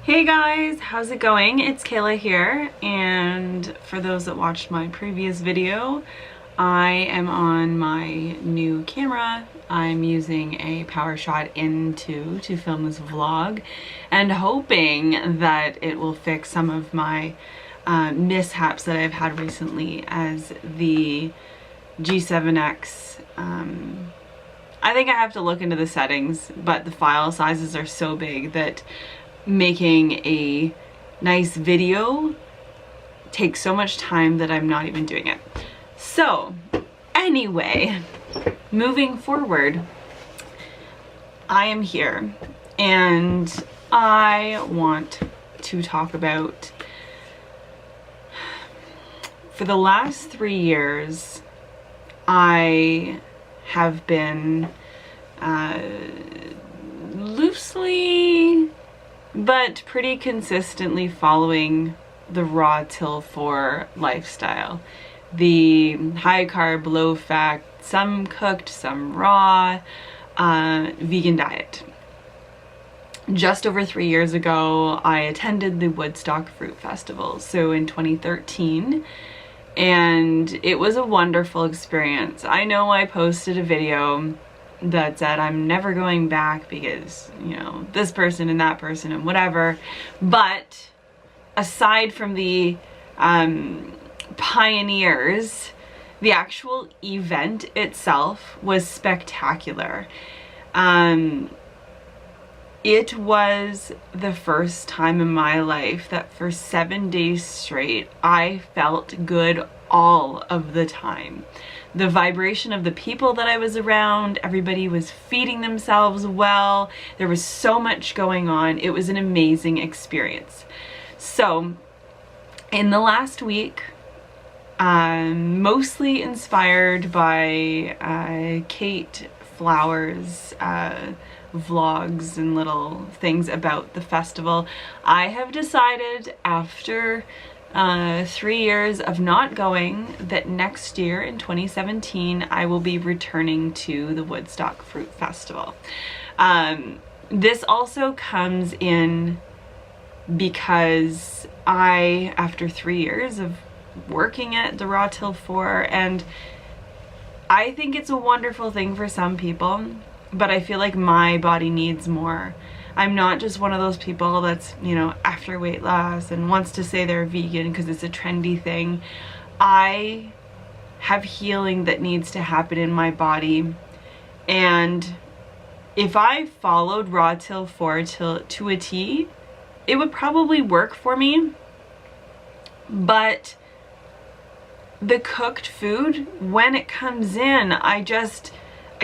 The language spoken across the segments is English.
Hey guys, how's it going? It's Kayla here, and for those that watched my previous video, I am on my new camera. I'm using a PowerShot N2 to film this vlog and hoping that it will fix some of my mishaps that I've had recently as the G7X. I think I have to look into the settings, but the file sizes are so big that making a nice video takes so much time that I'm not even doing it. So anyway, moving forward, I am here and I want to talk about, for the last 3 years, I have been loosely but pretty consistently following the raw till 4 lifestyle. The high carb, low fat, some cooked, some raw, vegan diet. Just over 3 years ago, I attended the Woodstock Fruit Festival, so in 2013, and it was a wonderful experience. I know I posted a video that said I'm never going back because, you know, this person and that person and whatever, but aside from the pioneers, the actual event itself was spectacular. It was the first time in my life that for 7 days straight I felt good all of the time. The vibration of the people that I was around, everybody was feeding themselves well. There was so much going on. It was an amazing experience. So in the last week, mostly inspired by Kate Flowers' vlogs and little things about the festival, I have decided after 3 years of not going that next year in 2017 I will be returning to the Woodstock Fruit Festival. This also comes in because after 3 years of working at the Raw Till 4, and I think it's a wonderful thing for some people, but I feel like my body needs more. I'm not just one of those people that's, you know, after weight loss and wants to say they're vegan because it's a trendy thing. I have healing that needs to happen in my body, and if I followed Raw Till 4 to a T, it would probably work for me. But the cooked food, when it comes in, I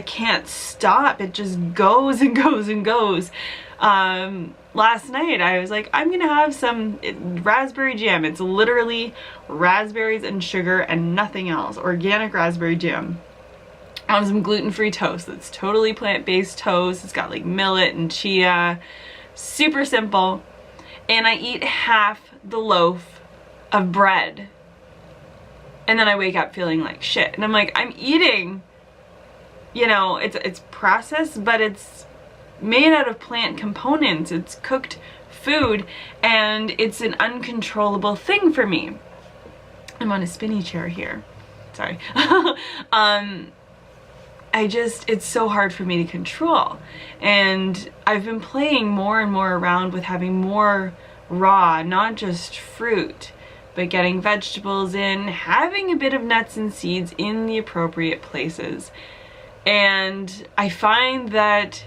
can't stop. It just goes and goes and goes. Last night I was like, I'm gonna have some raspberry jam. It's literally raspberries and sugar and nothing else. Organic raspberry jam on some gluten-free toast. That's totally plant-based toast. It's got like millet and chia. Super simple. And I eat half the loaf of bread. And then I wake up feeling like shit. And I'm like, I'm eating, you know, it's processed, but it's made out of plant components. It's cooked food, and it's an uncontrollable thing for me. I'm on a spinny chair here. Sorry. It's so hard for me to control. And I've been playing more and more around with having more raw, not just fruit, but getting vegetables in, having a bit of nuts and seeds in the appropriate places. And I find that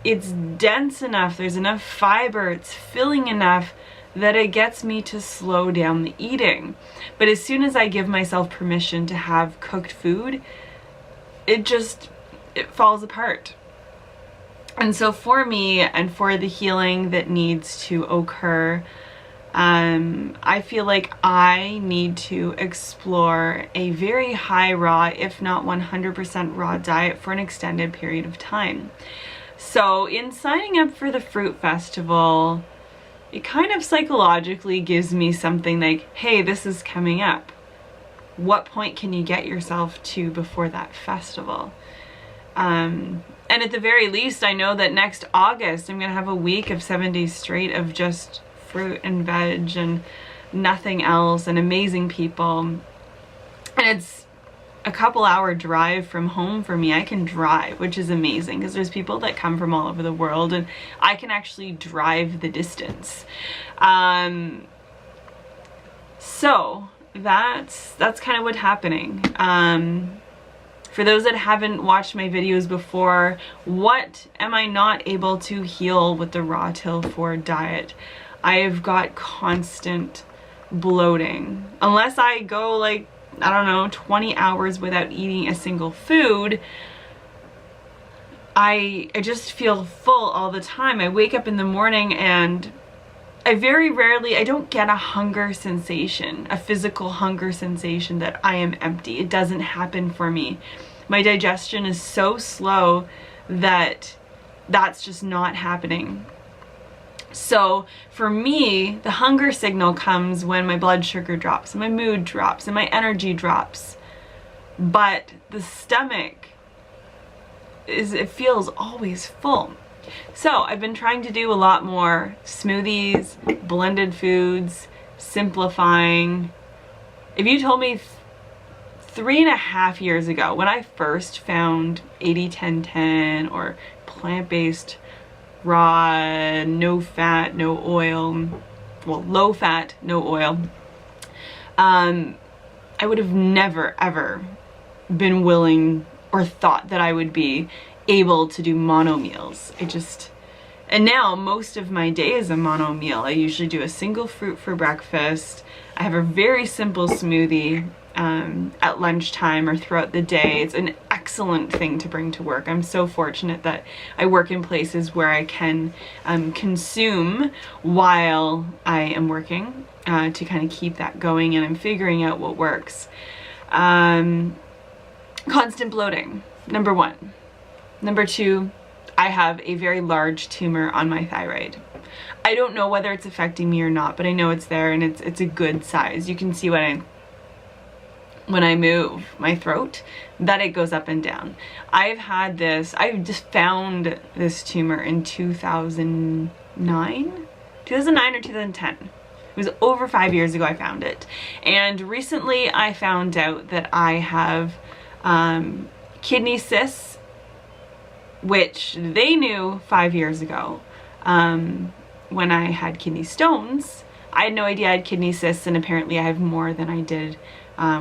it's dense enough, there's enough fiber, it's filling enough that it gets me to slow down the eating. But as soon as I give myself permission to have cooked food, it falls apart. And so for me, and for the healing that needs to occur, I feel like I need to explore a very high raw, if not 100% raw diet for an extended period of time. So in signing up for the Fruit Festival, it kind of psychologically gives me something like, hey, this is coming up. What point can you get yourself to before that festival? And at the very least, I know that next August, I'm going to have a week of 7 days straight of just fruit and veg and nothing else, and amazing people. And it's a couple hour drive from home for me. I can drive, which is amazing because there's people that come from all over the world, and I can actually drive the distance. So that's kind of what's happening. For those that haven't watched my videos before, what am I not able to heal with the raw till 4 diet? I have got constant bloating. Unless I go like, I don't know, 20 hours without eating a single food, I just feel full all the time. I wake up in the morning and I don't get a hunger sensation, a physical hunger sensation that I am empty. It doesn't happen for me. My digestion is so slow that that's just not happening. So for me, the hunger signal comes when my blood sugar drops, and my mood drops, and my energy drops. But the stomach it feels always full. So I've been trying to do a lot more smoothies, blended foods, simplifying. If you told me 3.5 years ago, when I first found 80-10-10 or plant-based, raw, no fat, no oil, well, low fat, no oil, I would have never ever been willing or thought that I would be able to do mono meals. And now most of my day is a mono meal. I usually do a single fruit for breakfast. I have a very simple smoothie at lunchtime or throughout the day. It's an excellent thing to bring to work. I'm so fortunate that I work in places where I can consume while I am working to kind of keep that going, and I'm figuring out what works. Constant bloating, number 1. Number 2, I have a very large tumor on my thyroid. I don't know whether it's affecting me or not, but I know it's there, and it's a good size. You can see when I move my throat that it goes up and down. I just found this tumor in 2009 or 2010. It was over 5 years ago I found it. And recently I found out that I have kidney cysts, which they knew 5 years ago when I had kidney stones. I had no idea I had kidney cysts, and apparently I have more than I did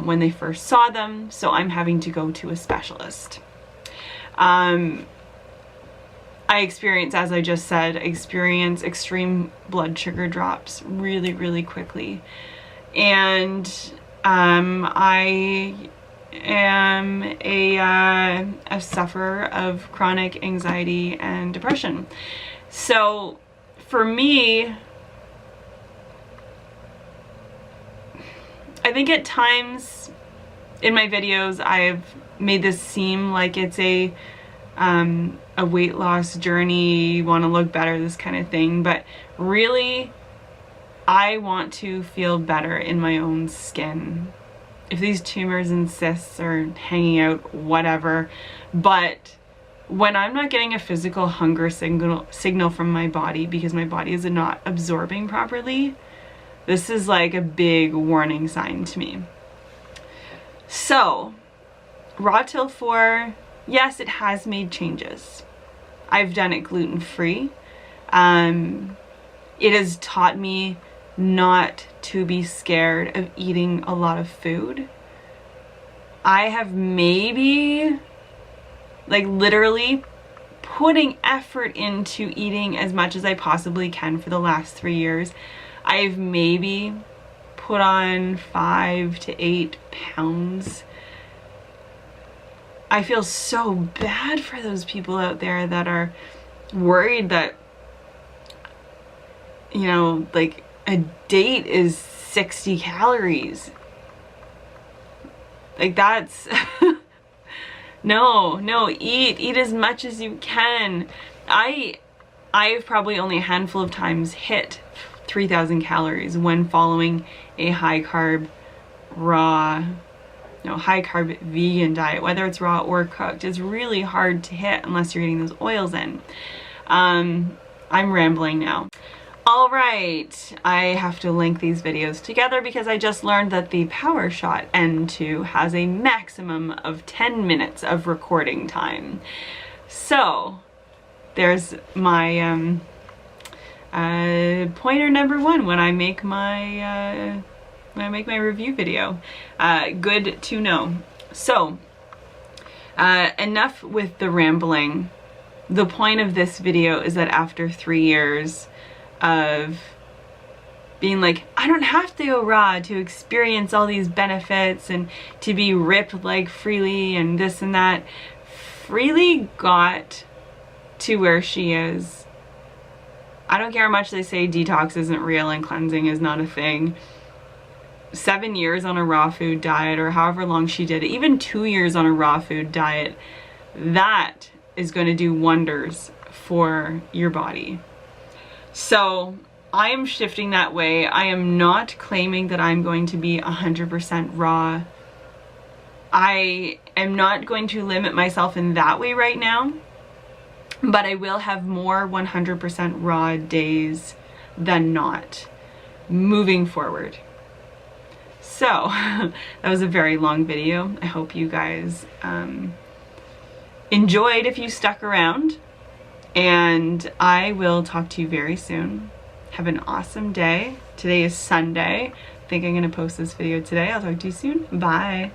when they first saw them, so I'm having to go to a specialist. I experience, as I just said, extreme blood sugar drops really, really quickly. And I am a sufferer of chronic anxiety and depression. So for me, I think at times in my videos I've made this seem like it's a weight loss journey, you want to look better, this kind of thing, but really I want to feel better in my own skin. If these tumors and cysts are hanging out, whatever, but when I'm not getting a physical hunger signal from my body because my body is not absorbing properly, this is like a big warning sign to me. So, raw till 4, yes, it has made changes. I've done it gluten-free. It has taught me not to be scared of eating a lot of food. I have maybe, like literally putting effort into eating as much as I possibly can for the last 3 years. I've maybe put on 5 to 8 pounds. I feel so bad for those people out there that are worried that, you know, like a date is 60 calories. Like that's, no, eat as much as you can. I've probably only a handful of times hit 3,000 calories when following a high carb, raw, high carb vegan diet, whether it's raw or cooked. It's really hard to hit unless you're getting those oils in. I'm rambling now. All right, I have to link these videos together because I just learned that the PowerShot N2 has a maximum of 10 minutes of recording time. So there's my pointer number one when I make my review video. Good to know. So enough with the rambling. The point of this video is that after 3 years of being like, I don't have to go raw to experience all these benefits and to be ripped like Freely and this and that, Freely got to where she is. I don't care how much they say detox isn't real and cleansing is not a thing. 7 years on a raw food diet, or however long she did it, even 2 years on a raw food diet, that is going to do wonders for your body. So I am shifting that way. I am not claiming that I'm going to be 100% raw. I am not going to limit myself in that way right now, but I will have more 100% raw days than not moving forward. So that was a very long video. I hope you guys enjoyed if you stuck around, and I will talk to you very soon. Have an awesome day. Today is Sunday. I think I'm going to post this video today. I'll talk to you soon. Bye.